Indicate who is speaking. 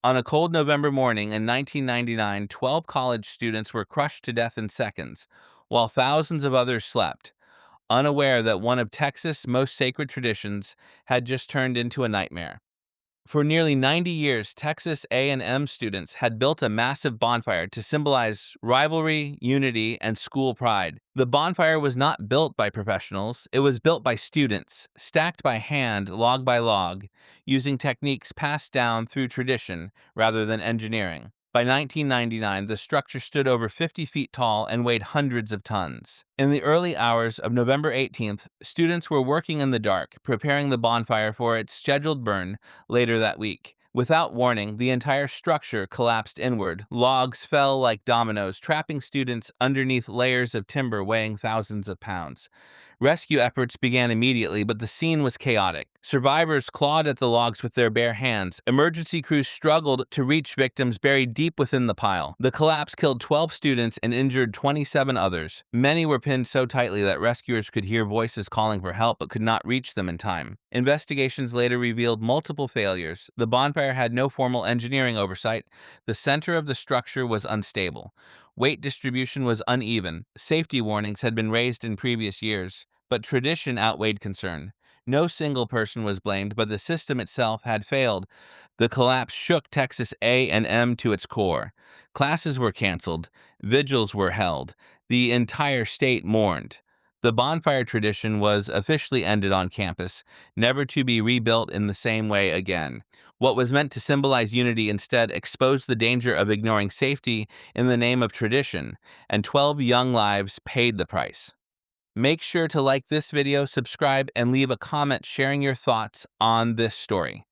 Speaker 1: On a cold November morning in 1999, 12 college students were crushed to death in seconds, while thousands of others slept, unaware that one of Texas' most sacred traditions had just turned into a nightmare. For nearly 90 years, Texas A&M students had built a massive bonfire to symbolize rivalry, unity, and school pride. The bonfire was not built by professionals, it was built by students, stacked by hand, log by log, using techniques passed down through tradition rather than engineering. By 1999, the structure stood over 50 feet tall and weighed hundreds of tons. In the early hours of November 18th, students were working in the dark, preparing the bonfire for its scheduled burn later that week. Without warning, the entire structure collapsed inward. Logs fell like dominoes, trapping students underneath layers of timber weighing thousands of pounds. Rescue efforts began immediately, but the scene was chaotic. Survivors clawed at the logs with their bare hands. Emergency crews struggled to reach victims buried deep within the pile. The collapse killed 12 students and injured 27 others. Many were pinned so tightly that rescuers could hear voices calling for help but could not reach them in time. Investigations later revealed multiple failures. The bonfire had no formal engineering oversight. The center of the structure was unstable. Weight distribution was uneven. Safety warnings had been raised in previous years, but tradition outweighed concern. No single person was blamed, but the system itself had failed. The collapse shook Texas A&M to its core. Classes were canceled, vigils were held, the entire state mourned. The bonfire tradition was officially ended on campus, never to be rebuilt in the same way again. What was meant to symbolize unity instead exposed the danger of ignoring safety in the name of tradition, and 12 young lives paid the price. Make sure to like this video, subscribe, and leave a comment sharing your thoughts on this story.